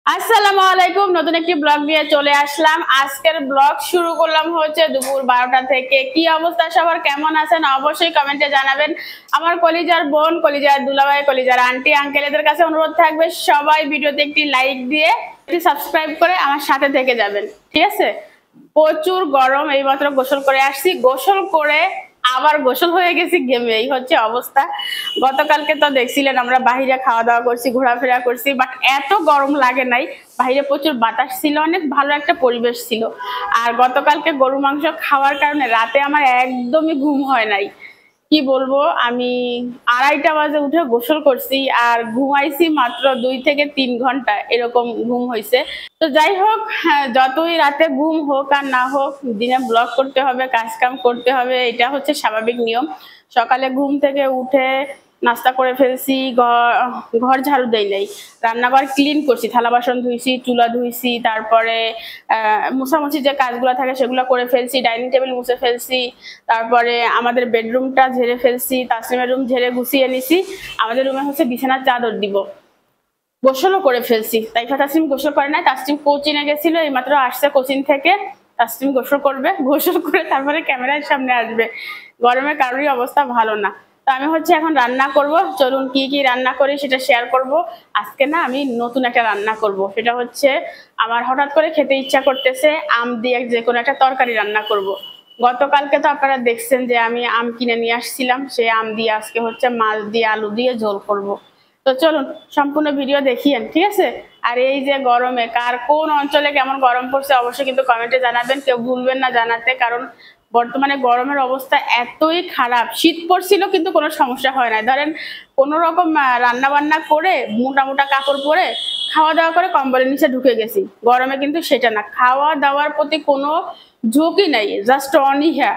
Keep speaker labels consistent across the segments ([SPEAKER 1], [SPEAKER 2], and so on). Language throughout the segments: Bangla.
[SPEAKER 1] আসসালামু আলাইকুম, নতুন একটি ব্লগ নিয়ে চলে আসলাম। আজকের ব্লগ শুরু করলাম হচ্ছে দুপুর 12টা থেকে। কি অবস্থা সবার, কেমন আছেন অবশ্যই কমেন্টে জানাবেন। আমার কলিজার বোন, কলিজার দুলাভাই, কলিজার আন্টি আঙ্কেল এদের কাছে অনুরোধ থাকবে সবাই ভিডিওতে একটি লাইক দিয়ে একটি সাবস্ক্রাইব করে আমার সাথে থেকে যাবেন, ঠিক আছে? প্রচুর গরম, এইমাত্র গোসল করে আসছি, গোসল করে আবার গোসল হয়ে গেছি ঘেমে, এই হচ্ছে অবস্থা। গতকালকে তো দেখছিলেন আমরা বাহিরে খাওয়া দাওয়া করছি, ঘোরাফেরা করছি, বাট এত গরম লাগে নাই। বাহিরে প্রচুর বাতাস ছিল, অনেক ভালো একটা পরিবেশ ছিল। আর গতকালকে গরু মাংস খাওয়ার কারণে রাতে আমার একদমই ঘুম হয় নাই। কি বলবো, আমি 2:30টা বাজে উঠে গোসল করছি আর ঘুমাইছি মাত্র 2 থেকে 3 ঘন্টা, এরকম ঘুম হয়েছে। তো যাই হোক, যতই রাতে ঘুম হোক আর না হোক, দিনে ব্লগ করতে হবে, কাজ কাম করতে হবে, এটা হচ্ছে স্বাভাবিক নিয়ম। সকালে ঘুম থেকে উঠে নাস্তা করে ফেলছি, ঘর ঝাড়ু দেই নাই, রান্নাঘর ক্লিন করছি, থালা বাসন ধুইছি, চুলা ধুইছি, তারপরে মোছামুছি যে কাজগুলো থাকে সেগুলো করে ফেলছি, ডাইনিং টেবিল মুছে ফেলছি, তারপরে আমাদের বেডরুমটা ঝেড়ে ফেলছি, তাসলিমের রুম ঝেড়ে গুছিয়ে নিছি। আমাদের রুমে হচ্ছে বিছানার চাদর দিব, গোসলও করে ফেলছি। তাইফা তাসলিম গোসল করে নাই, তাসলিম কোচিনে গেছিল, এইমাত্র আসছে কোচিং থেকে। তাসলিম গোসল করবে, গোসল করে তারপরে ক্যামেরার সামনে আসবে। গরমে কারোরই অবস্থা ভালো না। তো আমি হচ্ছে এখন রান্না করব, চলুন কি কি রান্না করি সেটা শেয়ার করব। আজকে না আমি নতুন একটা রান্না করব, সেটা হচ্ছে আমার হঠাৎ করে খেতে ইচ্ছা করতেছে আম দিয়ে যে কোনো একটা তরকারি রান্না করব। গতকালকে তো আপনারা দেখছেন যে আমি আম কিনে নিয়ে আসছিলাম, সেই আম দিয়ে আজকে হচ্ছে মাছ দিয়ে আলু দিয়ে ঝোল করব। তো চলুন সম্পূর্ণ ভিডিও দেখিয়েন, ঠিক আছে? আর এই যে গরমে কার কোন অঞ্চলে কেমন গরম পড়ছে অবশ্যই কিন্তু কমেন্টে জানাবেন, কেউ ভুলবেন না জানাতে, কারণ বর্তমানে গরমের অবস্থা এতই খারাপ। শীত পড়ছিল কিন্তু কোনো সমস্যা হয় না, ধরেন কোনো রকম রান্না বান্না করে মোটা মোটা কাপড় পরে খাওয়া দাওয়া করে কম্বলের নিচে ঢুকে গেছি। গরমে কিন্তু সেটা না, খাওয়া দাওয়ার প্রতি কোনো ঝুঁকি নাই, জাস্ট অনীহা।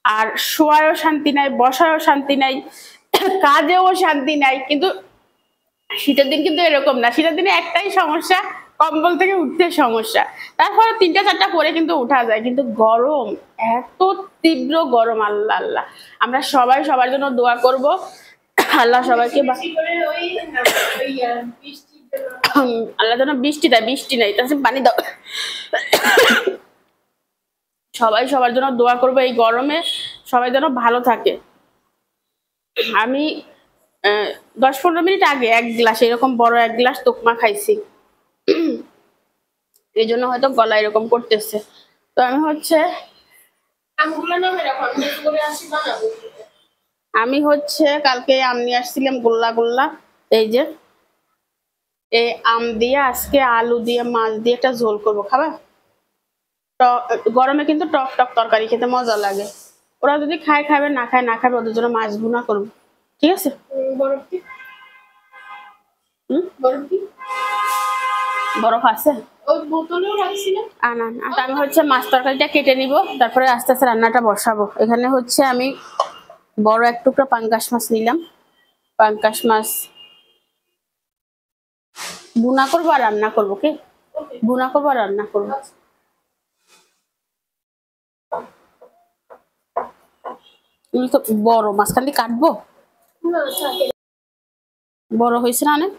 [SPEAKER 1] আর শোয়ায়ও শান্তি নাই, বসায়ও শান্তি নাই, কাজেও শান্তি নাই। কিন্তু শীতের দিন কিন্তু এরকম না, শীতের দিনে একটাই সমস্যা, কম্বল থেকে উঠতে সমস্যা। তারপরে 3টা 4টা পরে কিন্তু উঠা যায়, কিন্তু গরম, এত তীব্র গরম, আল্লাহ আল্লাহ। আমরা সবাই সবার জন্য দোয়া করব, আল্লাহ সবাইকে আল্লাহ যেন বৃষ্টি দেয়, বৃষ্টি নাই, তাছাড়া পানি দাও। সবাই সবার জন্য দোয়া করবো, এই গরমে সবাই যেন ভালো থাকে। আমি 10-15 মিনিট আগে 1 গ্লাস, এরকম বড় 1 গ্লাস তোকমা খাইছি, এই জন্য হয়তো গলা এরকম করতেছে। তো আমি হচ্ছে কালকে আম নিয়ে আসছিলাম গোল্লা গোল্লা, এই যে এই আম দিয়ে আজকে আলু দিয়ে মাছ দিয়ে একটা ঝোল করবো, খাবা? গরমে কিন্তু টক টক তরকারি খেতে মজা লাগে। ওরা যদি খায় খাবে, না খায় না খাবে, ওদের জন্য মাছ ভুনা করবো, ঠিক আছে? বরফ আছে, আমি হচ্ছে মাছ তরকারিটা কেটে নিব, তারপরে আস্তে আস্তে রান্নাটা বসাবো। এখানে হচ্ছে আমি বড় 1 টুকরা পাঙ্গাস মাছ নিলাম। পাঙ্গাস মাছ ভুনা করবো আর রান্না করবো, কি ভুনা করবো আর রান্না করবো। তো বড় মাঝখান দিয়ে কাটবো, বড় হয়েছে না অনেক।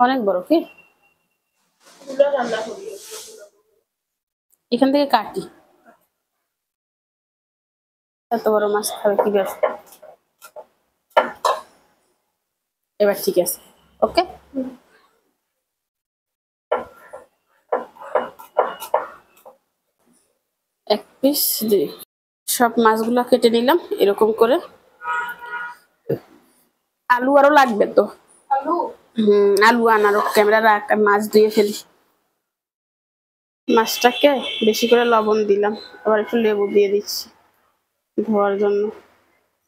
[SPEAKER 1] অনেক বড়, কি এখান থেকে কাটি, এত বড় মাছ খাবে কি ব্যাপার? এবার ঠিক আছে, ওকে। এক পিস দিই, সব মাছগুলো কেটে নিলাম এরকম করে। আলু আরো লাগবে তো, আলু আনারো, ক্যামেরা রাখ, মাছ ধুয়ে ফেলি। মাছটাকে বেশি করে লবণ দিলাম, আবার একটু লেবু দিয়ে দিচ্ছি ধোয়ার জন্য,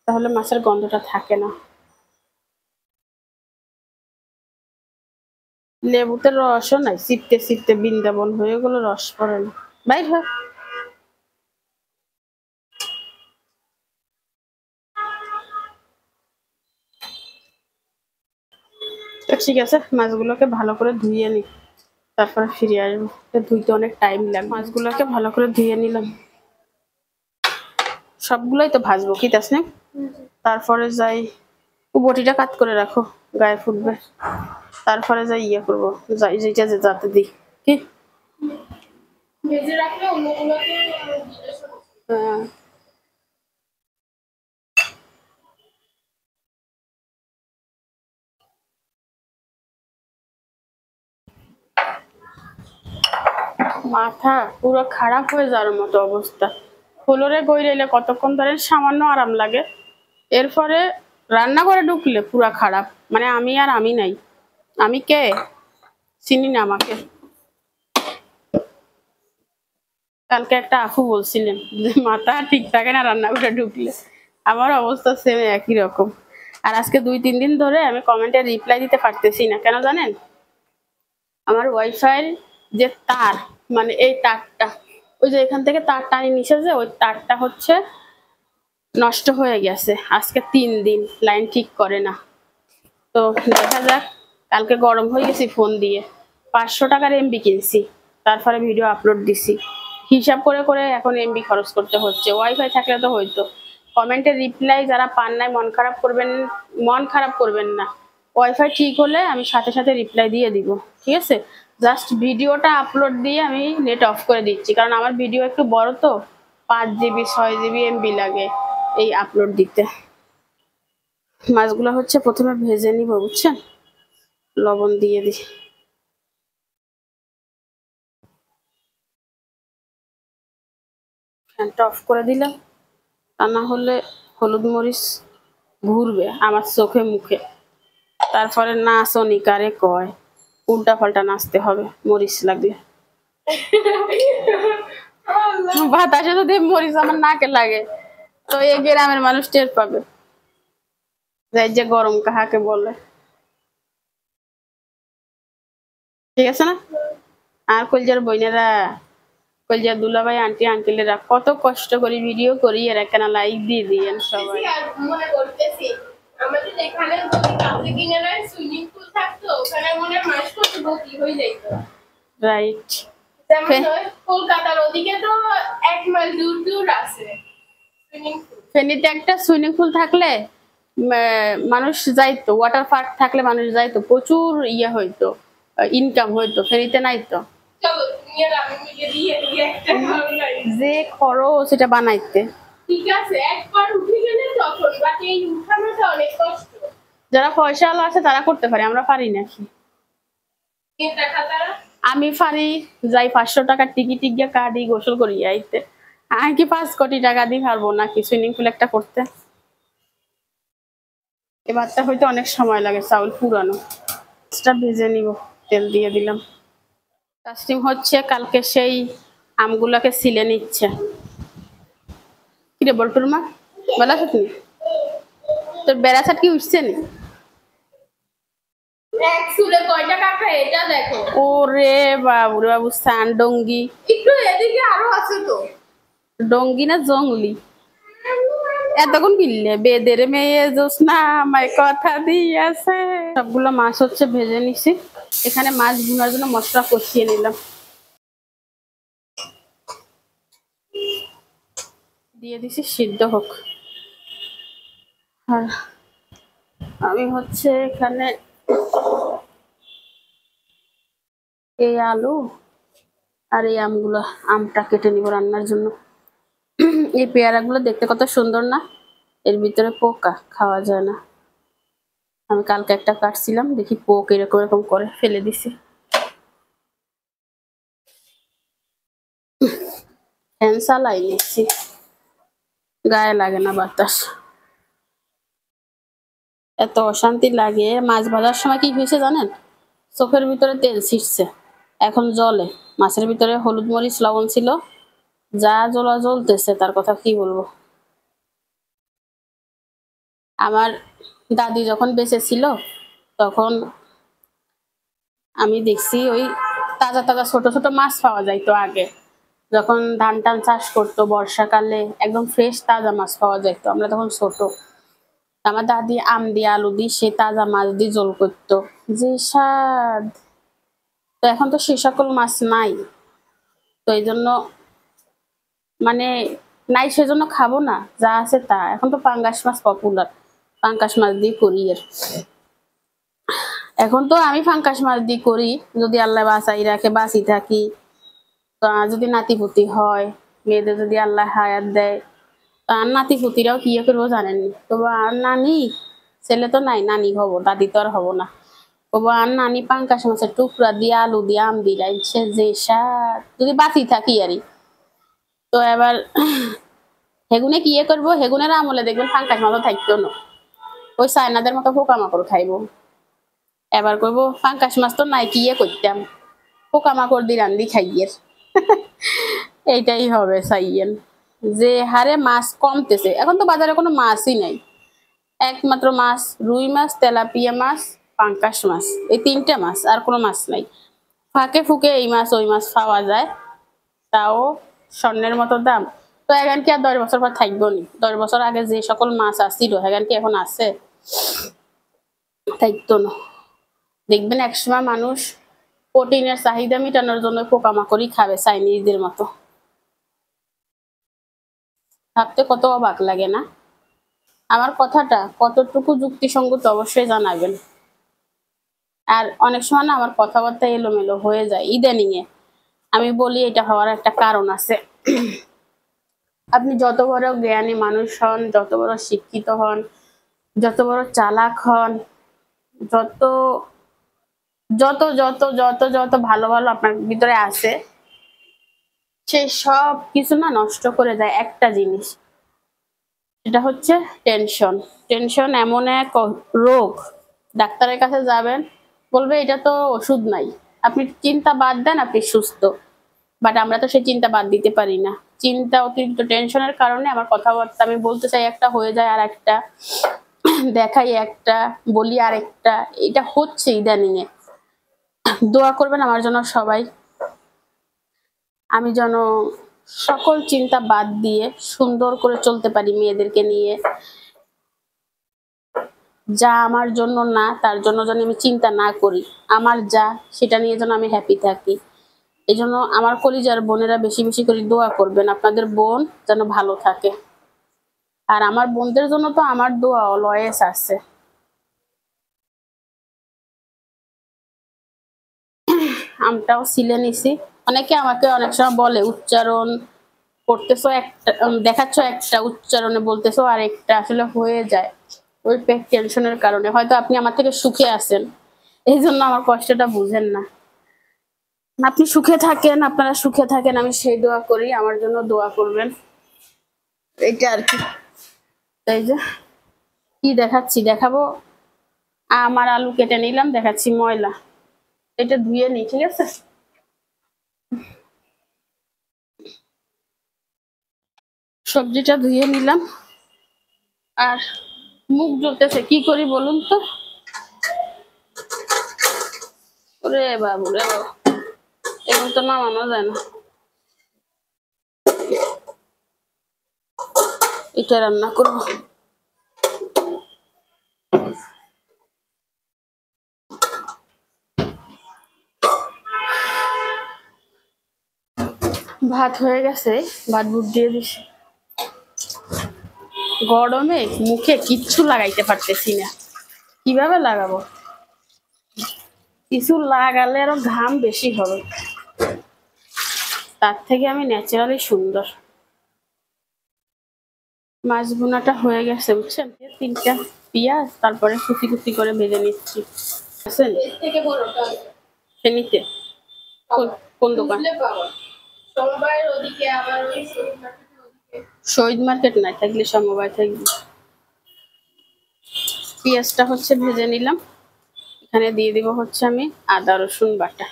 [SPEAKER 1] তাহলে মাছের গন্ধটা থাকে না। লেবুতে রসও নাই, চিপতে চিপতে বৃন্দাবন হয়ে গেল, রস পড়ে না, বাইর হয়। ঠিক আছে, মাছগুলোকে ভালো করে ধুয়ে নি, তারপরে ফিরে আসবো। ধুইতে অনেক টাইম লাগে, মাছগুলোকে ভালো করে ধুয়ে নিলাম। সবগুলোই তো ভাজবো কি তাস না। তারপরে যাই বটিটা কাট করে রাখো, গায়ে ফুটবে। তারপরে যাই ইয়ে করবো, যাই যেটা যে যাতে দিই কি ভেজে রাখলে অন্যগুলোকে। হ্যাঁ মাথা পুরো খারাপ হয়ে যাওয়ার মতো অবস্থা। ফ্লোরে গইলে কতক্ষণ ধরে সামান্য আরাম লাগে, এরপরে রান্না করে ঢুকলে পুরা খারাপ। মানে আমি নাই, আমি কে চিনি না আমাকে। কালকে একটা আপু বলছিলেন যে মাথা ঠিক থাকে না রান্না করে ঢুকলে, আমার অবস্থা সেম একই রকম। আর আজকে 2-3 দিন ধরে আমি কমেন্টে রিপ্লাই দিতে পারতেছি না, কেন জানেন? আমার ওয়াইফাই যে তার, মানে এই তারটা, ওই যে এখান থেকে তার টানি নিচে, যে ওই তারটা হচ্ছে নষ্ট হয়ে গেছে। আজকে 3 দিন লাইন ঠিক করে না। তো দেখা যাক, কালকে গরম হয়ে গেছি ফোন দিয়ে, 500 টাকার এমবি কিনছি, তারপরে ভিডিও আপলোড দিছি। হিসাব করে করে এখন এমবি খরচ করতে হচ্ছে। ওয়াইফাই থাকলে তো হয়তো। কমেন্টের রিপ্লাই যারা পান নাই মন খারাপ করবেন না। ওয়াইফাই ঠিক হলে আমি সাথে সাথে রিপ্লাই দিয়ে দিব, ঠিক আছে? জাস্ট ভিডিওটা আপলোড দিয়ে আমি নেট অফ করে দিচ্ছি, কারণ আমার ভিডিও একটু বড় তো, 5 জিবি 6 জিবি এমবি লাগে এই আপলোড দিতে। মাছগুলো হচ্ছে প্রথমে ভেজে নিব, বুঝছেন? লবণ দিয়ে দিই, ফ্যানটা অফ করে দিলাম, তা না হলে হলুদ মরিচ ঘুরবে আমার চোখে মুখে। তারপরে নাচনি কারে কয়, উল্টা পাল্টা নাচতে হবে মরিচ লাগলে। বাতাসে যদি মরিচ আমার নাকে লাগে তো এই গ্রামের মানুষ টের পাবে, যাই যে গরম কাহাকে বলে। ঠিক আছে না? আর কলজার বইনেরা, কলজার দুলাভাই আন্টি আঙ্কেলেরা কত কষ্ট করে ভিডিও করি, এরা কেন লাইক দিয়ে দিয়েন সবাই। মনে করতেছি আমাদের এখানে যদি কাছে কিনারে সুইমিং পুল থাকতো, ওখানে মনে মাস করতে ভর্তি হয়ে যাইতো। রাইট। কলকাতার ওদিকে তো 1 মাইল দূর দূর আছে সুইমিং পুল। ফেনীতে একটা সুইমিং পুল থাকলে মানুষ যাইতো, ওয়াটার পার্ক থাকলে মানুষ যাইতো, প্রচুর ইয়ে হইতো, ইনকাম হইতো। ফেনীতে নাই তো। যে খরচ এটা বানাইতে, ঠিক আছে একবার উঠে গেলে তখন, বাকি এই উঠানোটা অনেক কষ্ট। যারা পয়সাওয়ালা আছে তারা করতে পারে, আমরা পারি নাকি? আমি পারি, যাই 500 টাকার টিকিট গিয়ে কাটি, গোসল করি আইতে। আমি কি 5 কোটি টাকা দিয়ে পারবো নাকি সুইমিং পুল একটা করতে? এবারটা হয়তো অনেক সময় লাগে, চাউল পুরানো। এটা ভেজে নিব, তেল দিয়ে দিলাম। কাস্টিং হচ্ছে কালকে সেই আমগুলাকে ছিলে নিচ্ছে। কিরে বল্টুর মা, বেলা থাকি তোর বেড়াছাট কি উঠছে নি? ওরে বাবু রে বাবু, সান ডঙ্গি একটু এদিকে আরো আছে তো। ডঙ্গি না জঙ্গলি? এতক্ষণ কিনলে বেদের মেয়ে জোসনা আমায় কথা দিয়েছে। সবগুলো মাছ হচ্ছে ভেজে নিছি, এখানে মাছ ভুনার জন্য মশলা কষিয়ে নিলাম, দিয়ে দিছি সিদ্ধ হোক। আর আমি হচ্ছে এখানে এই আলু আর এই আমটা কেটে নিব রান্নার জন্য। এই পেয়ারাগুলো দেখতে কত সুন্দর না, এর ভিতরে পোকা, খাওয়া যায় না। আমি কালকে একটা কাটছিলাম, দেখি পোক এরকম এরকম করে, ফেলে দিছি। ফ্যান চালাই নিচ্ছি, গায়ে লাগে না বাতাস। এত অশান্তি লাগে। মাছ ভাজার সময় কি হয়েছে জানেন? চোখের ভিতরে তেল ছিটছে, এখন জলে। মাছের ভিতরে হলুদ মরিচ লবণ ছিল, যা জ্বলা জ্বলতেছে তার কথা কি বলবো। আমার দাদি যখন বেঁচে ছিল তখন আমি দেখছি ওই তাজা তাজা ছোট ছোট মাছ পাওয়া যাইতো আগে, যখন ধান টান চাষ করতো বর্ষাকালে একদম ফ্রেশ তাজা মাছ পাওয়া যাইতো, আমরা তখন ছোট। আমার দাদি আম দিয়ে আলু দিয়ে সে তাজা মাছ দিয়ে ঝোল করতো, যে স্বাদ। তো এখন তো সে সকল মাছ নাই, তো এই জন্য মানে নাই সেজন্য খাবো না, যা আছে তা। এখন তো পাঙ্গাস মাছ পপুলার, পাঙ্গাস মাছ দিয়ে করি। এর এখন তো আমি পাঙ্গাস মাছ দিয়ে করি, যদি আল্লাহ বাঁচাই রাখে, বাঁচি থাকি, তো যদি নাতিপুতি হয়, মেয়েদের যদি আল্লাহ হায়াত দেয়, তো আর নাতিপুতিরাও কি করবো জানেননি, তবু আর নানি, ছেলে তো নাই, নানি হবো, দাদি তো আর হবো না। তবু আর নানি পাঙ্গাস মাছের টুকরা দিয়ে আলু দিয়ে আম দিয়ে রাইছে যে স্বাদ, যদি বাঁচি থাকি আরই। তো এবার হেগুনে কি করবো, হেগুনের আমলে দেখবেন পাঙ্গাস মাছও থাকতো না, ওই চায়নাদের মতো পোকামাকড় খাইবো। এবার করবো পাঙ্গাস মাছ তো নাই, কি করতাম, পোকামাকড় দিয়ে রান্দি খাইয়ের। এইটাই হবে চাইয়েন, যে হারে মাছ কমতেছে, এখন তো বাজারে কোনো মাছই নাই, একমাত্র মাছ রুই মাছ, তেলাপিয়া মাছ, পাঙ্গাস মাছ, এই তিনটা মাছ, আর কোনো মাছ নাই। ফাঁকে ফুকে এই মাছ ওই মাছ পাওয়া যায়, তাও স্বর্ণের মতো দাম। তো এখন কি আর 10 বছর পর থাকবো নি? 10 বছর আগে যে সকল মাছ আসছিল এখন কি এখন আছে? থাকতো না। দেখবেন একসময় মানুষ প্রোটিনের চাহিদা মেটানোর জন্য পোকামাকড়ই খাবে চাইনিজদের মতো। ভাবতে কত অবাক লাগে না? আমার কথাটা কতটুকু যুক্তিসঙ্গত অবশ্যই জানাবেন। আর অনেক সময় না আমার কথাবার্তা এলোমেলো হয়ে যায় ইদানিং এ, আমি বলি এটা হওয়ার একটা কারণ আছে। আপনি যত বড় জ্ঞানী মানুষ হন, যত বড় শিক্ষিত হন, যত বড় চালাক হন, যত যত যত যত যত ভালো ভালো আপনার ভিতরে আছে, সেই সব কিছু না নষ্ট করে দেয় একটা জিনিস, সেটা হচ্ছে টেনশন। টেনশন এমন এক রোগ, ডাক্তারের কাছে যাবেন, বলবে এটা তো ওষুধ নাই, আপনি চিন্তা বাদ দেন, আপনি সুস্থ। বাট আমরা তো সেই চিন্তা বাদ দিতে পারি না। চিন্তা, অতিরিক্ত টেনশনের কারণে আমার কথাবার্তা, আমি বলতে চাই একটা, হয়ে যায় আর একটা, দেখাই একটা, বলি আর একটা। এটা হচ্ছে ইদানিং এ। দোয়া করবেন আমার জন্য সবাই, আমি যেন সকল চিন্তা বাদ দিয়ে সুন্দর করে চলতে পারি মেয়েদেরকে নিয়ে। যা আমার জন্য না, তার জন্য যেন আমি চিন্তা না করি, আমার যা সেটা নিয়ে যেন আমি হ্যাপি থাকি। এই জন্য আমার কলিজার বোনেরা বেশি বেশি করে দোয়া করবেন, আপনাদের বোন যেন ভালো থাকে। আর আমার বোনদের জন্য তো আমার দোয়া অলওয়েজ আছে। আমটাও ছিলে নিছি। অনেকে আমাকে অনেক সময় বলে উচ্চারণ করতেছো একটা, দেখাচ্ছ একটা, উচ্চারণে বলতেছো আরেকটা, আসলে হয়ে যায় ওই টেনশনের কারণে। হয়তো আপনি আমার থেকে সুখে আছেন, এই জন্য আমার কষ্টটা বুঝেন না। আপনি সুখে থাকেন, আপনারা সুখে থাকেন, আমি সেই দোয়া করি, আমার জন্য দোয়া করবেন, এইটা আর কি। তাই যে কি দেখাচ্ছি, দেখাবো, আমার আলু কেটে নিলাম, দেখাচ্ছি ময়লা, এটা ধুয়ে নি, ঠিক আছে? সবজিটা ধুয়ে নিলাম, আর মুখ জ্বলতেছে, কি করি বলুন তো? ওরে বাবু রে বাবু, এখন তো নামানো যায় না। এটা রান্না করবো। ভাত হয়ে গেছে, ভাত বুট দিয়ে দিছি। গরমে মুখে কিচ্ছু লাগাইতে পারতেছি না, কিভাবে লাগাবো? কিছু লাগালে আরো ঘাম বেশি হবে, তার থেকে আমি ন্যাচারালি সুন্দর। মাছ ভুনাটা হয়ে গেছে বুঝছেন, 3টা পেঁয়াজ তারপরে কুচি কুচি করে ভেজে নিচ্ছি। সে নিতে কোন দোকান? শহীদ মার্কেট নাই থাকলে সমবায় থাকবে। পেঁয়াজটা হচ্ছে ভেজে নিলাম, এখানে দিয়ে দিব হচ্ছে আমি আদা রসুন বাটা,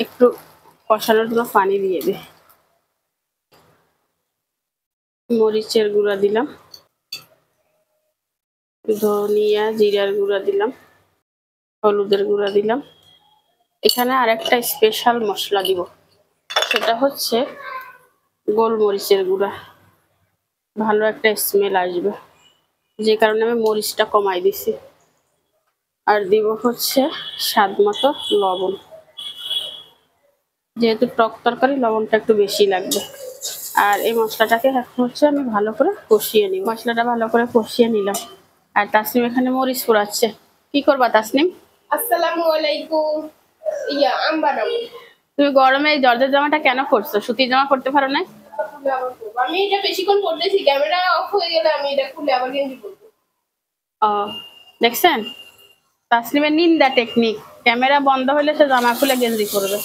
[SPEAKER 1] একটু কষানোর জন্য পানি দিয়ে দিই। মরিচের গুঁড়া দিলাম, ধনিয়া জিরার গুঁড়া দিলাম, হলুদের গুঁড়া দিলাম। এখানে আরেকটা স্পেশাল মশলা দিব, সেটা হচ্ছে গোলমরিচের গুঁড়া, ভালো একটা স্মেল আসবে, যে কারণে আমি মরিচটা কমাই দিছি। আর দিব হচ্ছে স্বাদ মতো লবণ। যেহেতু টক তরকারি লবণটা একটু বেশি লাগবে। আর এই মশলাটাকে এখন হচ্ছে আমি ভালো করে কষিয়ে নিই। মশলাটা ভালো করে কষিয়ে নিলাম। আর তাসনিম এখানে মরিচ পোড়াচ্ছে। কি করবা তাসনিম?
[SPEAKER 2] আসসালামু আলাইকুম। ইয়া আম বানাবো।
[SPEAKER 1] তুমি গরমে এই জর্জের জামাটা কেন করছো? সুতির জামা করতে পারো না?
[SPEAKER 2] আমি এটা বেশিক্ষণ করতেছি, ক্যামেরা অফ হয়ে গেলে আমি এটা খুলে আবার গেঞ্জি পরবো।
[SPEAKER 1] ও দেখছেন তাসনিমের নিন্দা টেকনিক, ক্যামেরা বন্ধ হলে সে জামা খুলে গেঞ্জি করবে।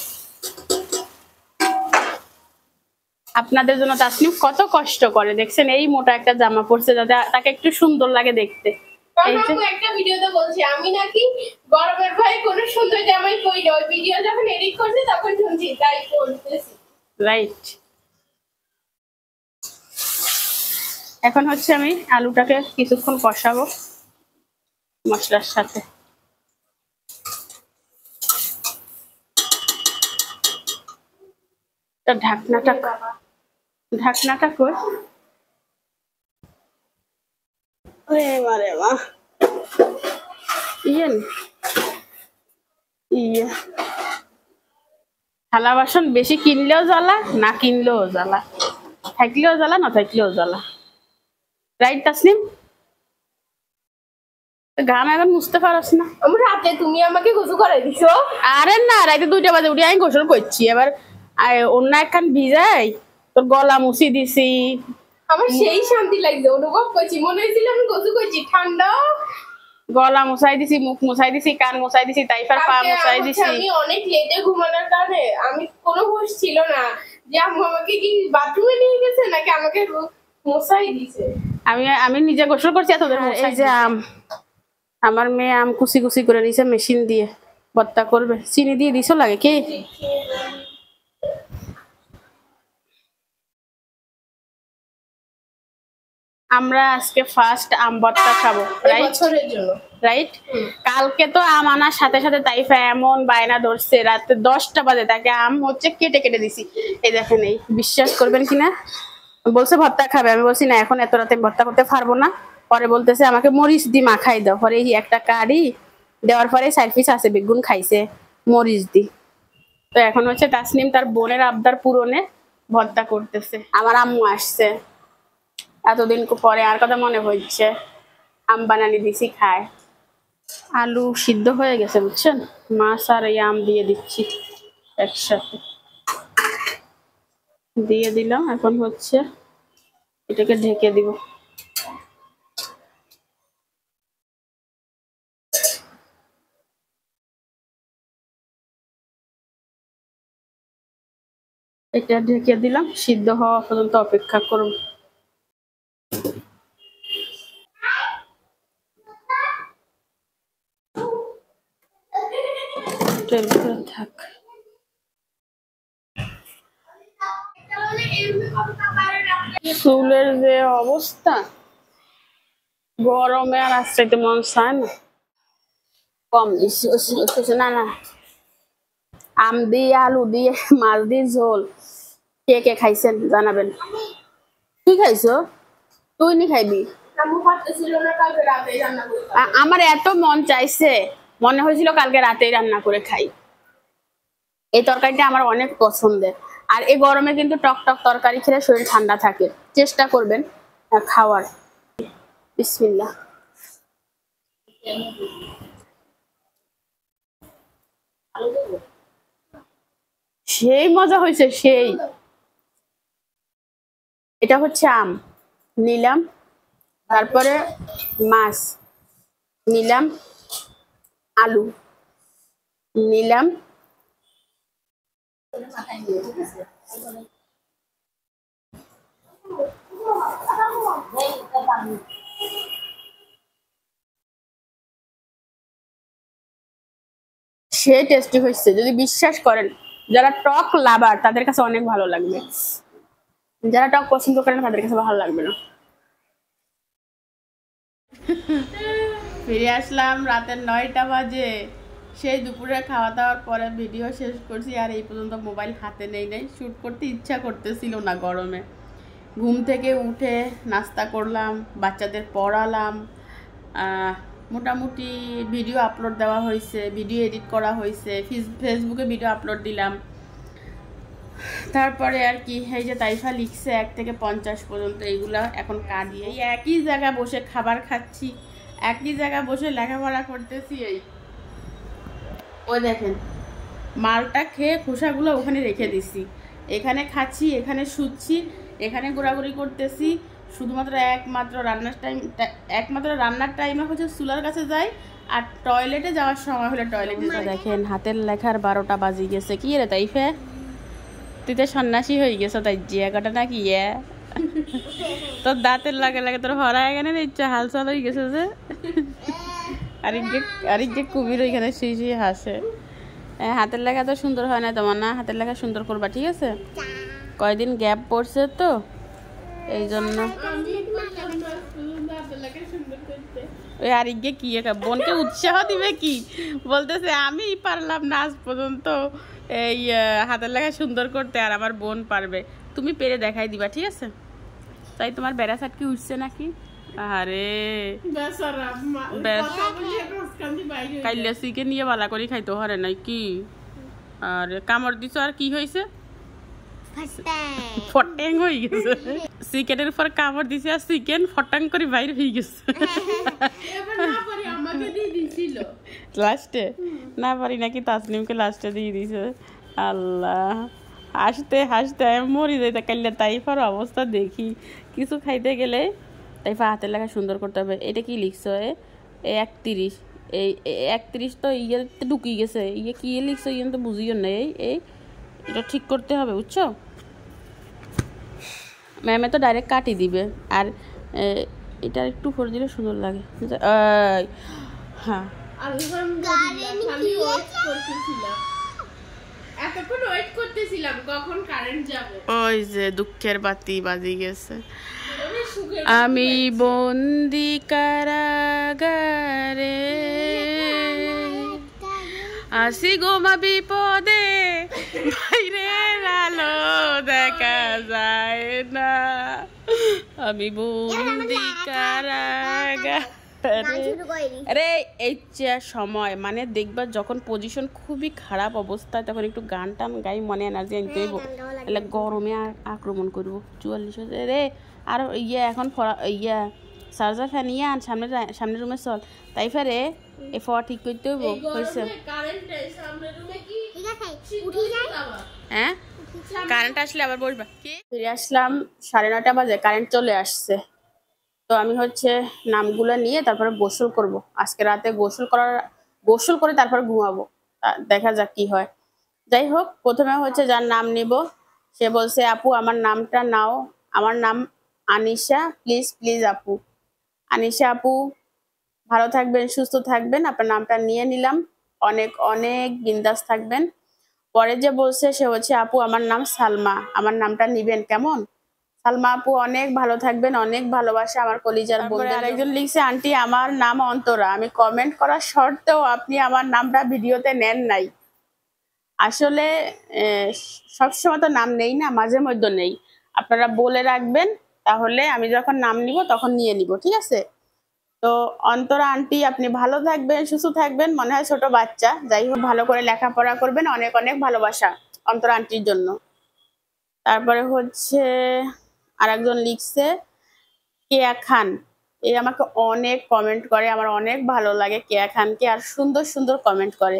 [SPEAKER 1] আপনাদের জন্য তাসনিম কত কষ্ট করে, দেখছেন এই মোটা একটা জামা পরছে যাতে তাকে একটু সুন্দর লাগে দেখতে।
[SPEAKER 2] একটা ভিডিওতে বলছি আমি নাকি গরমের ভয়ে কোনো সুন্দর জামাই পরি না, ওই ভিডিও যখন এডিট করছি তখন শুনছি তাই করতেছি।
[SPEAKER 1] রাইট। এখন হচ্ছে আমি আলুটাকে কিছুক্ষণ কষাবো মশলার সাথে। ঢাকনাটা কই? মারে মা থালা বাসন বেশি কিনলেও জ্বালা, না কিনলেও জ্বালা, থাকলেও জ্বালা, না থাকলেও জ্বালা। রাইট তাসনিম? ঘাম এখন মুছতে পারছ না?
[SPEAKER 2] আমার রাতে তুমি আমাকে গোসল করাই দিছো।
[SPEAKER 1] আরে না, রাতে 2টা বাজে উঠে আমি গোসল করছি। এবার অন্য একখান ভিজাই তোর গলা মুছি দিছি।
[SPEAKER 2] আমার সেই শান্তি লাগছে, অনুভব করছি, মনে হয়েছিল আমি গোসল করছি। ঠান্ডা
[SPEAKER 1] গলা মুছাই দিছি, মুখ মুছাই দিছি, কান মুছাই দিছি, তাইফার পা মুছাই দিছি।
[SPEAKER 2] আমি অনেক লেটে ঘুমানোর কারণে আমি কোনো হুঁশ ছিল না যে আম্মু আমাকে কি বাথরুমে নিয়ে গেছে নাকি আমাকে মুছাই দিছে।
[SPEAKER 1] আমি নিজে গোসল করছি এতদিন। এই যে আমার মেয়ে আম কুচি কুচি করে নিছে মেশিন দিয়ে, ভর্তা করবে। চিনি দিয়ে দিছো লাগে কি? আমরা আজকে ফার্স্ট আম ভর্তা খাবো, রাইট? কালকে তো আম আনার সাথে সাথে তাইফা এমন বায়না ধরছে, রাতে 10টা বাজে তাকে আম হচ্ছে কেটে কেটে দিছি। এই দেখেন, এই বিশ্বাস করবেন কিনা, বলছে ভর্তা খাবে। আমি বলছি না, এখন এত রাতে ভর্তা করতে পারবো না। পরে বলতেছে আমাকে মরিচ দি মাখাই দাও। পরে এই একটা কারি দেওয়ার পরে 4 পিস আছে বেগুন খাইছে মরিচ দি। তো এখন হচ্ছে তাসনিম তার বোনের আবদার পূরণে ভর্তা করতেছে। আমার আম্মু আসছে এতদিন পরে, আর কথা মনে হচ্ছে। আম বানানি দিছি খায়। আলু সিদ্ধ হয়ে গেছে বুঝছেন, মাছ আর এই আম দিয়ে দিচ্ছি একসাথে। দিয়ে দিলাম, এখন হচ্ছে এটাকে ঢেকে দিব। এটা ঢেকে দিলাম, সিদ্ধ হওয়া পর্যন্ত অপেক্ষা করব। থাক। চুলের যে অবস্থা, গরমে আর আসতে মন চায় না। কম দিচ্ছি না না, আম দিয়ে আলু দিয়ে মাছ দিয়ে ঝোল। কে কে খাইছেন জানাবেন। তুই খাইছো? তুই নি খাইবি? আমার এত মন চাইছে, মনে হয়েছিল কালকে রাতেই রান্না করে খাই। এই তরকারিটা আমার অনেক পছন্দের। আর এই গরমে কিন্তু টক টক তরকারি খেলে শরীর ঠান্ডা থাকে। চেষ্টা করবেন খাওয়ার। বিসমিল্লাহ। সেই মজা হয়েছে, সেই। এটা হচ্ছে আম নিলাম, তারপরে মাছ নিলাম, আলু নিলাম, সে টেস্টি হয়েছে। যদি বিশ্বাস করেন, যারা টক লাভার তাদের কাছে অনেক ভালো লাগবে, যারা টক পছন্দ করেন তাদের কাছে ভালো লাগবে না। ফিরে আসলাম রাতের 9টা বাজে। সেই দুপুরে খাওয়া দাওয়ার পরে ভিডিও শেষ করছি, আর এই পর্যন্ত মোবাইল হাতে নেই শ্যুট করতে ইচ্ছা করতেছিল না গরমে। ঘুম থেকে উঠে নাস্তা করলাম, বাচ্চাদের পড়ালাম, মোটামুটি ভিডিও আপলোড দেওয়া হয়েছে, ভিডিও এডিট করা হয়েছে, ফেসবুকে ভিডিও আপলোড দিলাম। তারপরে আর কি এই যে তাইফা লিখছে 1 থেকে 50 পর্যন্ত, এইগুলা এখন কাটি। এই একই জায়গায় বসে খাবার খাচ্ছি, একই জায়গায় বসে লেখাপড়া করতেছি। এই ওই দেখেন মালটা খেয়ে খোসাগুলো ওখানে রেখে দিছি, এখানে খাচ্ছি, এখানে শুচ্ছি, এখানে ঘোরাঘুরি করতেছি। শুধুমাত্র একমাত্র রান্নার টাইমে হচ্ছে চুলার কাছে যাই, আর টয়লেটে যাওয়ার সময় হলে টয়লেটে যাই। দেখেন হাতের লেখার 12টা বাজি গেছে। কি রে তাইফে, তুই তো সন্ন্যাসী হয়ে গেছো তাই জিয়াকাটা নাকি? তোর দাঁতের লাগে লাগে তোর হরায় গেলে ইচ্ছা হালচাল হয়ে গেছে যে। আরেককে কুমির ওইখানে শুয়ে হাসে। হাতের লেখা তো সুন্দর হয় না তোমার, না হাতের লেখা সুন্দর করবা, ঠিক আছে? কয়দিন গ্যাপ পড়ছে তো এই জন্য। ওই আরেককে কি বোনকে উৎসাহ দিবে কি বলতেছে, আমি পারলাম না আজ পর্যন্ত এই হাতের লেখা সুন্দর করতে, আর আমার বোন পারবে, তুমি পেরে দেখাই দিবা, ঠিক আছে? তাই তোমার বেড়া সাটকি উঠছে নাকি? আরে কাইলে সিকে নিয়ে বালা করে খাইতে হারে নাই কি? আর কামড় দিছ আর কি হয়েছে? ফটাং হয়ে গেছে। চিকেনের উপর কামড় দিছে আর চিকেন ফটাং করে বাইরে হয়ে গেছে। লাস্টে না পারি নাকি তাসনিমকে লাস্টে দিয়ে দিছে। আল্লাহ, হাসতে হাসতে আমি মরি যাইতে কাইলে তাইফার অবস্থা দেখি। কিছু খাইতে গেলে তাইফা হাতের লেখা সুন্দর করতে হবে। এটা কি লিখছো? 31, এই 31 তো ইয়েতে ঢুকিয়ে গেছে। ইয়ে কি লিখছো ইয়ে তো বুঝিও না। এটা ঠিক করতে হবে, বুঝছো? ম্যামে তো ডাইরেক্ট কাটি দিবে, আর এটা একটু করে দিলে সুন্দর লাগে। হ্যাঁ ওই যে দুঃখের বাতি বাজি গেছে। আমি বন্দি কারাগারে আসি গোমা বিপদে, বাইরের আলো দেখা যায় না, আমি বন্দি কারাগারে। আরে এই সময় মানে দেখবা যখন পজিশন খুবই খারাপ অবস্থা, তখন একটু গান টান গাই, মনে এনার্জি আনতে হইব, তাহলে গরমে আক্রমণ করবো। 44 রে। আর এখন চার্জার ফ্যান আন, সামনের রুমে চল। তাই ফেরে এ ফোয়া ঠিক করতে হইব। হয়েছে? হ্যাঁ কারেন্ট আসলে আবার বসবা। ফিরে আসলাম 9:30 বাজে, কারেন্ট চলে আসছে। তো আমি হচ্ছে নামগুলো নিয়ে তারপরে গোসল করব। আজকে রাতে গোসল করে তারপর ঘুমাবো, দেখা যাক কি হয়। যাই হোক, প্রথমে হচ্ছে যার নাম নিব সে বলছে, আপু আমার নামটা নাও, আমার নাম আনিশা, প্লিজ প্লিজ আপু। আনিশা আপু ভালো থাকবেন, সুস্থ থাকবেন, আপনার নামটা নিয়ে নিলাম, অনেক অনেক বিন্দাস থাকবেন। পরে যে বলছে সে হচ্ছে, আপু আমার নাম সালমা, আমার নামটা নিবেন কেমন? সালমা আপু অনেক ভালো থাকবেন, অনেক ভালোবাসা আমার কলিজার বন্ধু। আরেকজন লিখছে, আন্টি আমার নাম অন্তরা, আমি কমেন্ট করার সত্ত্বেও আপনি আমার নামটা ভিডিওতে নেন নাই। আসলে সবসময় তো নাম নেই না, মাঝে মধ্যে নেই, আপনারা বলে রাখবেন, তাহলে আমি যখন নাম নিব তখন নিয়ে নিব, ঠিক আছে? তো অন্তরা আন্টি আপনি ভালো থাকবেন, সুস্থ থাকবেন, মনে হয় ছোট বাচ্চা, যাই হোক ভালো করে লেখাপড়া করবেন, অনেক অনেক ভালোবাসা অন্তরা আন্টির জন্য। তারপরে হচ্ছে আরেকজন লিখছে, কেয়া খান, এই আমাকে অনেক কমেন্ট করে, আমার অনেক ভালো লাগে কেয়া খানকে, আর সুন্দর সুন্দর কমেন্ট করে।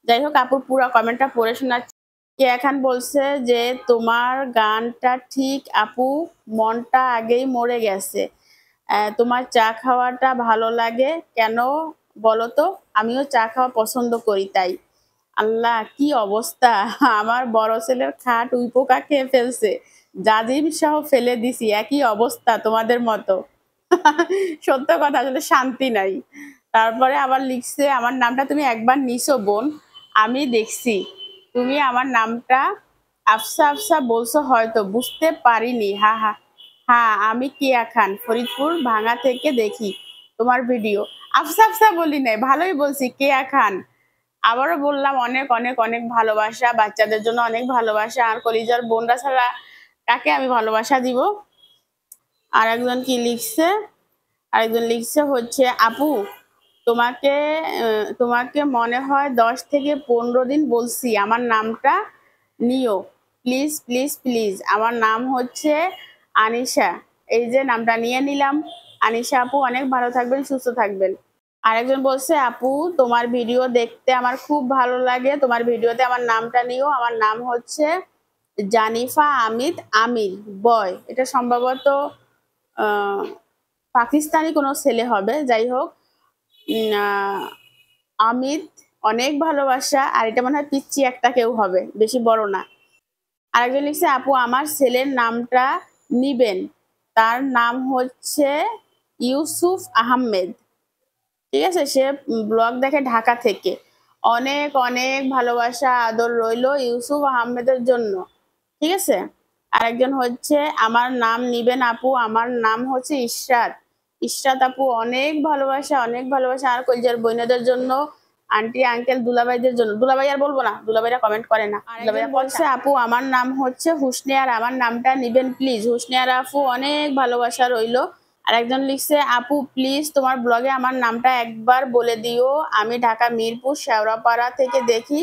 [SPEAKER 1] যাই হোক আপুর পুরো কমেন্টটা পড়ে শোনাচ্ছি। কেয়া খান বলছে যে, তোমার গানটা ঠিক আপু, মনটা আগেই মরে গেছে, তোমার চা খাওয়াটা ভালো লাগে কেন বলো তো? আমিও চা খাওয়া পছন্দ করি তাই। আল্লাহ কি অবস্থা, আমার বড় ছেলের খাট উইপোকা খেয়ে ফেলছে, জাজিম সহ ফেলে দিছি, একই অবস্থা তোমাদের মতো। সত্য কথা, আসলে শান্তি নাই। তারপরে আবার লিখছে, আমার নামটা তুমি একবার নিছো বোন, আমি দেখছি, তুমি আমার নামটা আফসা আফসা বলছো, হয়তো বুঝতে পারিনি, হা হা। হ্যাঁ আমি কিয়া খান, ফরিদপুর ভাঙা থেকে দেখি তোমার ভিডিও। আফসা আফসা বলি নাই, ভালোই বলছি, কেয়া খান। আবারও বললাম, অনেক অনেক অনেক ভালোবাসা, বাচ্চাদের জন্য অনেক ভালোবাসা, আর কলিজার বোনরা ছাড়া কাকে আমি ভালোবাসা দিব। আরেকজন কি লিখছে, আরেকজন লিখছে হচ্ছে, আপু তোমাকে মনে হয় 10 থেকে 15 দিন বলছি আমার নামটা নিও প্লিজ প্লিজ প্লিজ। আমার নাম হচ্ছে আনিশা, এই যে নামটা নিয়ে নিলাম। আনিশা আপু অনেক ভালো থাকবেন, সুস্থ থাকবেন। আরেকজন বলছে আপু তোমার ভিডিও দেখতে আমার খুব ভালো লাগে, তোমার ভিডিওতে আমার নামটা নিও। আমার নাম হচ্ছে জানিফা আমিদ আমির বয়। এটা সম্ভবত পাকিস্তানি কোনো ছেলে হবে, যাই হোক। আমিদ অনেক ভালোবাসা। আর এটা মনে হয় পিচ্চি একটা কেউ হবে, বেশি বড় না। আরেকজন লিখছে আপু আমার ছেলের নামটা নিবেন, তার নাম হচ্ছে ইউসুফ আহমেদ। ঠিক আছে, সে ব্লগ দেখে ঢাকা থেকে। অনেক অনেক ভালোবাসা আদর রইলো ইউসুফ আহমেদের জন্য। ঠিক আছে। আরেকজন হচ্ছে আমার নাম নিবেন আপু, আমার নাম হচ্ছে ইশরাত। ইশরাত আপু অনেক ভালোবাসা, অনেক ভালোবাসা। আর কলজার বইনাদের জন্য, আন্টি আঙ্কেল দুলাভাইদের জন্য। দুলাভাই আর বলবো না, দুলাভাইরা কমেন্ট করে না। দুলাভাইরা বলছে আপু আমার নাম হচ্ছে হুসনিয়ার, আমার নামটা নিবেন প্লিজ। হুসনিয়ার আপু অনেক ভালোবাসা রইলো। আর একজন লিখছে আপু প্লিজ তোমার ব্লগে আমার নামটা একবার বলে দিও, আমি ঢাকা মিরপুর শেওড়াপাড়া থেকে দেখি।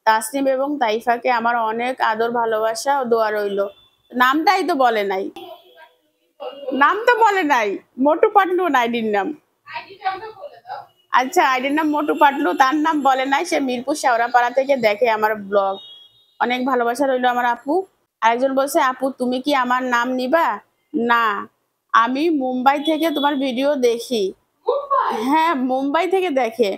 [SPEAKER 1] তাসনিম এবং তাইফাকে আমার অনেক আদর ভালোবাসা ও দোয়া রইলো। নামটাই তো বলে নাই, নাম তো বলে নাই। মোটু পাটলু আইডির নাম। আচ্ছা, আইডির নাম মোটু পাটলু, তার নাম বলে নাই। সে মিরপুর শেওড়াপাড়া থেকে দেখে আমার ব্লগ। অনেক ভালোবাসা রইলো আমার আপু। আরেকজন বলছে আপু তুমি কি আমার নাম নিবা? না, আমি মুম্বাই থেকে তোমার ভিডিও দেখি। হ্যাঁ, মুম্বাই থেকে দেখে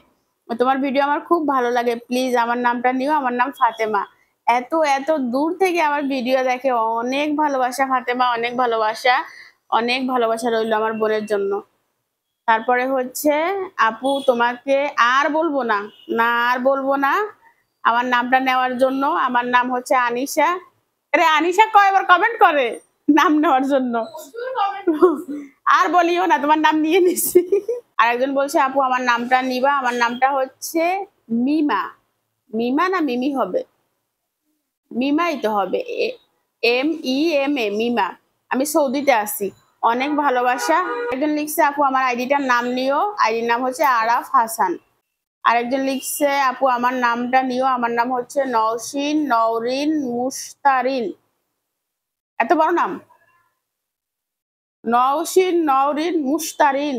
[SPEAKER 1] তোমার ভিডিও আমার খুব ভালো লাগে, প্লিজ আমার নামটা নিও, আমার নাম ফাতেমা। এত এত দূর থেকে আমার ভিডিও দেখে, অনেক ভালোবাসা ফাতেমা, অনেক ভালোবাসা। অনেক ভালোবাসা রইলো আমার বোনের জন্য। তারপরে হচ্ছে আপু তোমাকে আর বলবো না, না আর বলবো না আমার নামটা নেওয়ার জন্য। আমার নাম হচ্ছে আনিশা। আরে আনিশা কয়বার কমেন্ট করে নাম নেওয়ার জন্য। আর বলিও না, তোমার নাম নিয়ে নিছি। আরেকজন বলছে আপু আমার নামটা নিবা, আমার নামটা হচ্ছে মিমা। মিমা না মিমি হবে? মিমাই তো হবে, MEMA মিমা। আমি সৌদিতে আছি। অনেক ভালোবাসা। একজন লিখছে আপু আমার আইডিটার নাম নিও, আইডির নাম হচ্ছে আরাফ হাসান। আরেকজন লিখছে আপু আমার নামটা নিও, আমার নাম হচ্ছে নওশিন নওরিন মুস্তারিন। এত বড় নাম, নওশিন নওরিন মুস্তারিন।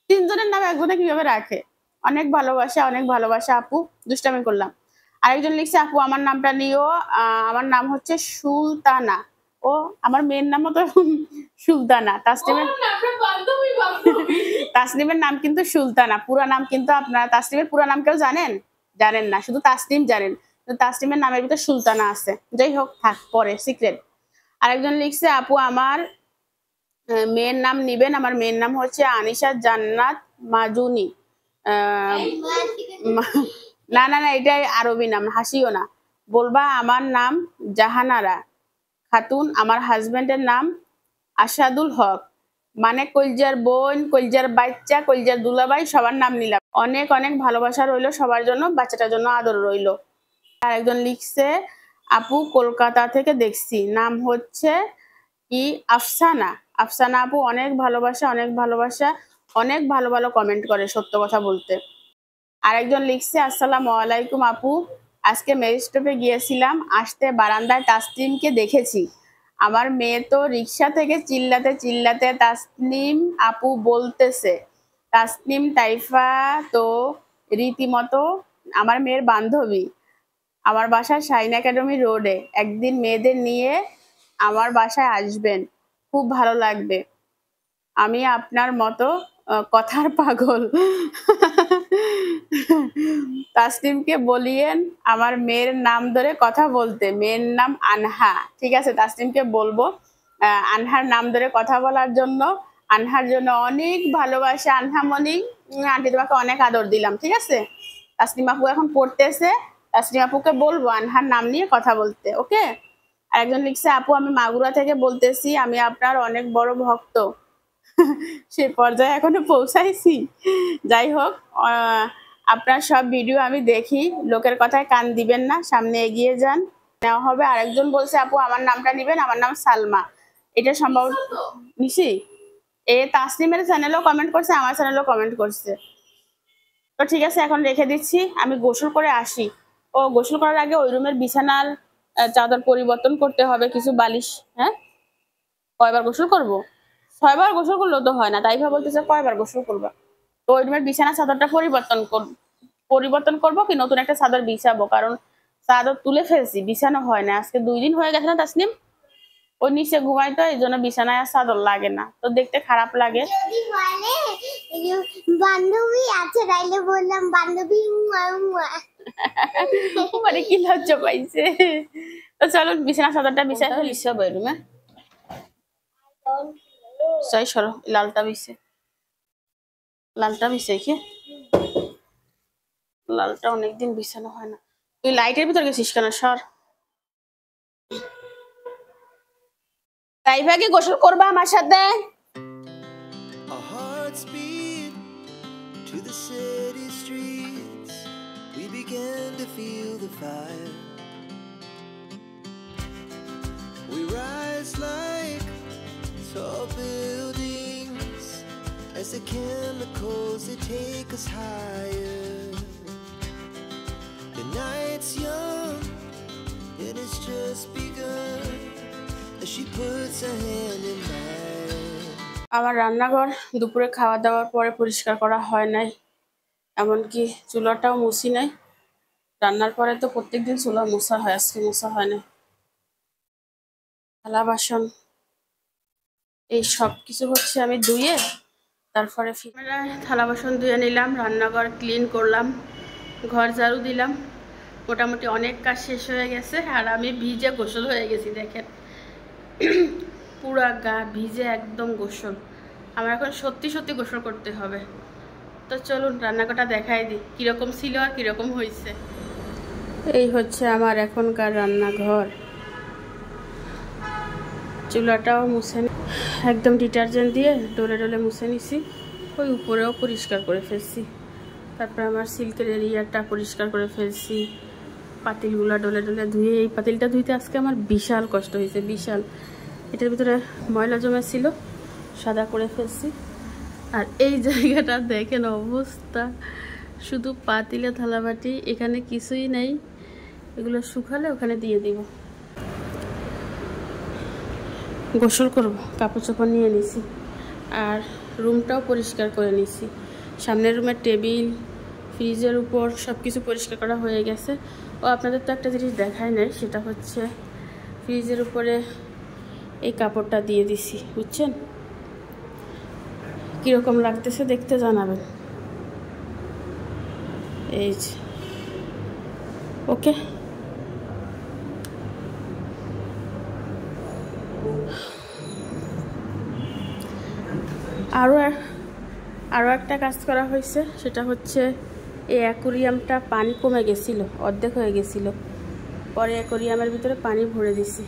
[SPEAKER 1] তিনজনের নাম একজনে কিভাবে রাখে? অনেক ভালোবাসা, অনেক ভালোবাসা আপু, দুষ্টামি করলাম। আরেকজন লিখছে আপু আমার নামটা নিও, আমার নাম হচ্ছে সুলতানা। ও আমার মেয়ের নামও তো সুলতানা। তাসনিমের নাম কিন্তু সুলতানা, পুরা নাম কিন্তু আপনারা তাসনিমের পুরা নাম কেউ জানেন? জানেন না, শুধু তাসনিম জানেন। তাসনিমের নামের ভিতরে সুলতানা আছে। যাই হোক, থাক, পরে সিক্রেট। আরেকজন লিখছে আপু আমার মেয়ের নাম নিবেন, আমার মেয়ের নাম হচ্ছে আনিশা জান্নাত মাজুনি। না না না, এটাই আরবি নাম, হাসিও না। বলবা আমার নাম জাহানারা খাতুন, আমার হাজবেন্ডের নাম আসাদুল হক। মানে কলজার বোন, কলজার বাচ্চা, কলজার দুলাভাই সবার নাম নিলাম। অনেক অনেক ভালোবাসা রইলো সবার জন্য, বাচ্চাটার জন্য আদর রইলো। আর একজন লিখছে আপু কলকাতা থেকে দেখছি, নাম হচ্ছে কি আফসানা। আফসানা আপু অনেক ভালোবাসা, অনেক ভালোবাসা। অনেক ভালো ভালো কমেন্ট করে, সত্য কথা বলতে। আরেকজন লিখছে আসসালামু আলাইকুম আপু, আজকে মেরিস্টোপে গিয়েছিলাম, আসতে বারান্দায় তাসনিমকে দেখেছি। আমার মেয়ে তো রিক্সা থেকে চিল্লাতে চিল্লাতে তাসনিম আপু বলতেছে। তাসনিম তাইফা তো রীতিমতো আমার মেয়ের বান্ধবী। আমার বাসা শাইন একাডেমি রোডে, একদিন মেয়েদের নিয়ে আমার বাসায় আসবেন, খুব ভালো লাগবে। আমি আপনার মতো কথার পাগল। তাসনিমকে বলিয়েন আমার মেয়ের নাম ধরে কথা বলতে, মেয়ের নাম আনহা। ঠিক আছে, তাসনিমকে বলবো আনহার নাম ধরে কথা বলার জন্য। আনহার জন্য অনেক ভালোবাসা। আনহামণি আন্টি তোমাকে অনেক আদর দিলাম। ঠিক আছে, তাসনিম আপু এখন পড়তেছে, তাসনিম আপুকে বলবো আনহার নাম নিয়ে কথা বলতে। ওকে। আরেকজন লিখছে আপু আমি মাগুরা থেকে বলতেছি, আমি আপনার অনেক বড় ভক্ত। সে পর্যায়ে এখনো পৌঁছাইছি। যাই হোক, আপনার সব ভিডিও আমি দেখি, লোকের কথায় কান দিবেন না, সামনে এগিয়ে যান, নেওয়া হবে। আরেকজন বলছে আপু আমার নামটা নিবেন, আমার নাম সালমা। এটা সম্ভব নিশি এ তাসনিমের চ্যানেলও কমেন্ট করছে, আমার চ্যানেলও কমেন্ট করছে। তো ঠিক আছে, এখন রেখে দিচ্ছি, আমি গোসল করে আসি। ও গোসল করার আগে ওই রুমের বিছানার চাদর পরিবর্তন করতে হবে, কিছু বালিশ। হ্যাঁ, কয়বার গোসল করব? 6 বার গোসল করলেও তো হয় না, তাই ভাবে বলতেছে কয়বার গোসল করবা। তো ওই রুমের বিছানা চাদরটা পরিবর্তন করব কি নতুন একটা চাদর বিছাবো, কারণ চাদর তুলে ফেলছি, বিছানো হয় না। আজকে 2 দিন হয়ে গেছে না তাসনিম, ওই নিচে ঘুমাই, তো এই জন্য বিছানায় আর চাদর লাগে না, তো দেখতে খারাপ লাগে।
[SPEAKER 3] বান্ধবী আছে তাইলে বললাম বান্ধবী
[SPEAKER 1] মানে কি লজ্জা পাইছে। তো চলো বিছানা চাদরটা বিছাই ফেলিস ওই রুমে। চাই সরো, লালটা বিছে কি লালটা অনেকদিন বিছানো হয় না। তুই লাইটের ভিতর গেছিস কেন? সর। তাই ভাগে গোসল করবা আমার সাথে?
[SPEAKER 4] Our hearts beat to the city streets. We began to feel the fire. We rise like tall buildings as the chemicals they take us higher. The night's young and it's just begun as she puts her hand in mine.
[SPEAKER 1] আমার রান্নাঘর দুপুরে খাওয়া দাওয়ার পরে পরিষ্কার করা হয় নাই, এমনকি চুলাটাও মুছি নাই। রান্নার পরে তো প্রত্যেকদিন চুলা মোছা হয়, আজকে মোছা হয় না। থালা বাসন এই সব কিছু হচ্ছে আমি ধুয়ে তারপরে থালা বাসন ধুয়ে নিলাম, রান্নাঘর ক্লিন করলাম, ঘর ঝাড়ু দিলাম। মোটামুটি অনেক কাজ শেষ হয়ে গেছে, আর আমি ভিজে গোসল হয়ে গেছি। দেখেন পুরা গা ভিজে একদম গোসল। আমার এখন সত্যি সত্যি গোসল করতে হবে। তো চলুন রান্নাঘরটা দেখাই দিই কিরকম ছিল আর কিরকম হয়েছে। এই হচ্ছে আমার এখনকার রান্নাঘর। চুলাটাও মুছে একদম ডিটারজেন্ট দিয়ে ডলে ডলে মুছে নিছি, ওই উপরেও পরিষ্কার করে ফেলছি। তারপরে আমার সিল্কের এরিয়াটা পরিষ্কার করে ফেলছি, পাতিলগুলা ডলে ডলে ধুয়ে। এই পাতিলটা ধুইতে আজকে আমার বিশাল কষ্ট হয়েছে, বিশাল। এটার ভিতরে ময়লা জমা ছিল, সাদা করে ফেলছি। আর এই জায়গাটা দেখেন অবস্থা, শুধু পাতিলে থালাবাটি, এখানে কিছুই নেই। এগুলো শুকালে ওখানে দিয়ে দিব। গোসল করব, কাপড় চোপড় নিয়ে নিছি, আর রুমটাও পরিষ্কার করে নিছি। সামনের রুমের টেবিল, ফ্রিজের উপর সব কিছু পরিষ্কার করা হয়ে গেছে। ও আপনাদের তো একটা জিনিস দেখায় নাই, সেটা হচ্ছে ফ্রিজের উপরে এই কাপড়টা দিয়ে দিছি, বুঝছেন? কীরকম লাগতেছে দেখতে জানাবেন। এই যে ওকে, আরও একটা কাজ করা হয়েছে, সেটা হচ্ছে এই অ্যাকোরিয়ামটা পানি কমে গেছিল, অর্ধেক হয়ে গেছিল, পরে অ্যাকোরিয়ামের ভিতরে পানি ভরে দিছি।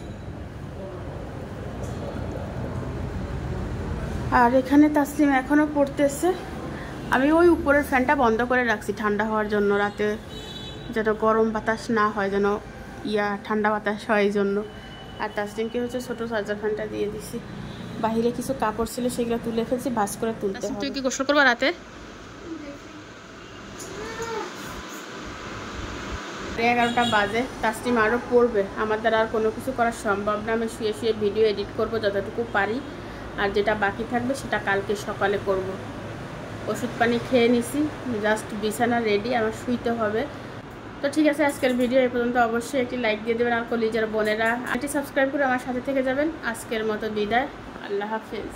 [SPEAKER 1] আর এখানে তাসলিম এখনও পড়তেছে। আমি ওই উপরের ফ্যানটা বন্ধ করে রাখছি ঠান্ডা হওয়ার জন্য, রাতে যেন গরম বাতাস না হয়, যেন ঠান্ডা বাতাস হয় এই জন্য। আর তাসলিমকে হচ্ছে ছোটো চার্জার ফ্যানটা দিয়ে দিছি। বাহিরে কিছু কাপড় ছিল সেগুলো তুলে ফেলছি, ভাঁজ করে তুলতে হবে। তুই কি গোসল করবা রাতে? 11টা বাজে, তাসলিম আরও পড়বে। আমার দ্বারা আর কোনো কিছু করা সম্ভব না। আমি শুয়ে শুয়ে ভিডিও এডিট করব যতটুকু পারি, আর যেটা বাকি থাকবে সেটা কালকে সকালে করব। ওষুধ পানি খেয়ে নিছি, জাস্ট বিছানা রেডি, আমার শুইতে হবে। তো ঠিক আছে, আজকের ভিডিও এই পর্যন্ত। অবশ্যই একটি লাইক দিয়ে দেবেন, আর কলিজার বোনেরা একটি সাবস্ক্রাইব করে আমার সাথে থেকে যাবেন। আজকের মতো বিদায়, আল্লাহ হাফেজ।